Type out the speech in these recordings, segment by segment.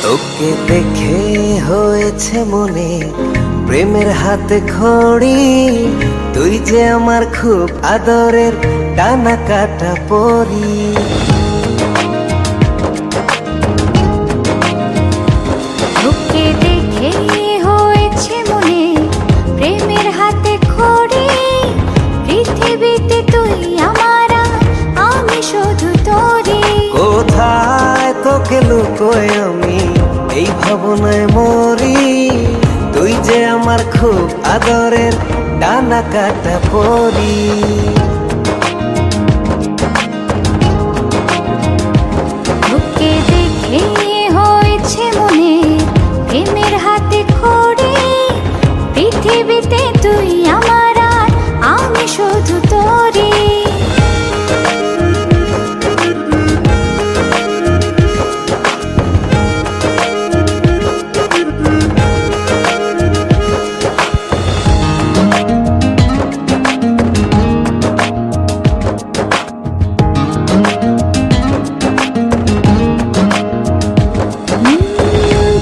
তোকে দেখে হয়েছে মনে প্রেমের হাতে খড়ি, তুই যে আমার খুব আদরের ডানা কাটা পরি। তোকে দেখে হয়েছে মনে প্রেমের হাতে খড়ি, পৃথিবীতে তুই আমার, আমি শুধু তোরই। কোথায় তোকে লুকোয় আমি এই ভাবনায় মরি, তুই যে আমার খুব আদরের ডানা কাটা পরি। তোকে দেখে হয়েছে মনে প্রেমের হাতে খড়ি, পৃথিবীতে তুই আমার, আমি শুধু তোরই।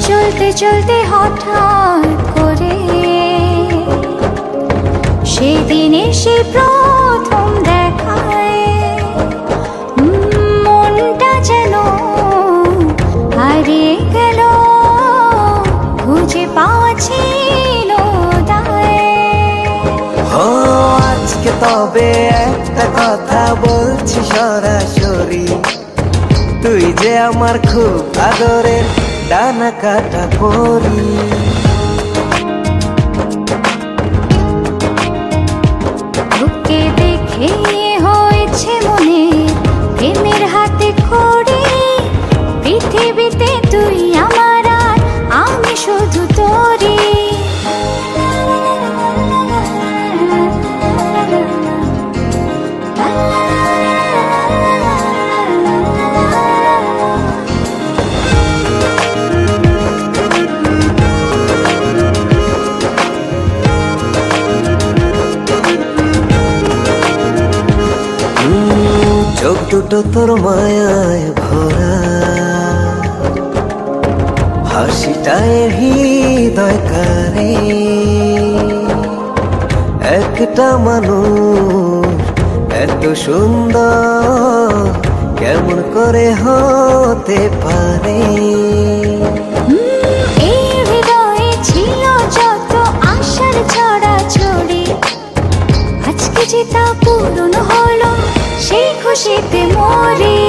চলতে চলতে হঠাৎ করে সেদিন এসে প্রথম দেখায়, মনটা যেন হারিয়ে গেল, খুঁজে পাচ্ছিল দায়। ও আজকে তবে একটা কথা বলছি সরাসরি, তুই যে আমার খুব আদরের ডানা কাটা পরি। তোকে দেখে হয়েছে মনে প্রেমের হাতে খড়ি, পৃথিবীতে তুই আমার, আমি শুধু তোরই। চোখ দুটো তোর মায়ায় ভরা, হাসিটায় হৃদয় কারে, একটা মানুষ এত সুন্দর কেমন করে হতে পারে। এই হৃদয়ে ছিল যত আশার ছড়াছড়ি, আজকে যে তা পূরণ হলো, সেই খুশিতে মরি।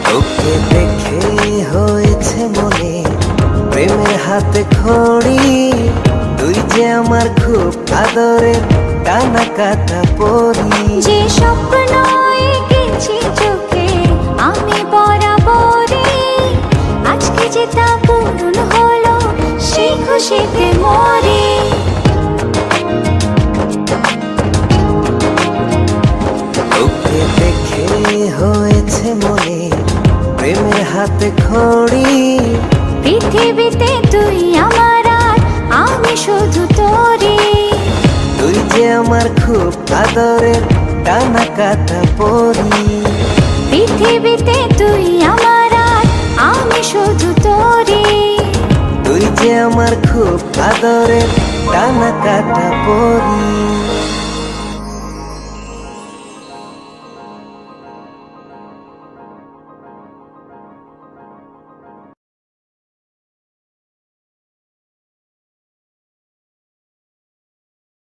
তোকে দেখে হয়েছে মনে প্রেমের হাতে খড়ি, তুই যে আমার খুব আদরের ডানা কাটা পরি। যে স্বপ্ন এঁকেছি চোখে আমি বরাবরই, আজকে যে তা পূরণ হলো, সেই খুশিতে মরি। তোকে দেখে হয়েছে মনে প্রেমের হাতে খড়ি, পৃথিবীতে তুই আমার, আমি শুধু তোরই। তুই যে আমার খুব আদরের ডানা কাটা পরি। পৃথিবীতে তুই আমার, আমি শুধু তোরই। তুই যে আমার খুব আদরের ডানা কাটা পরি।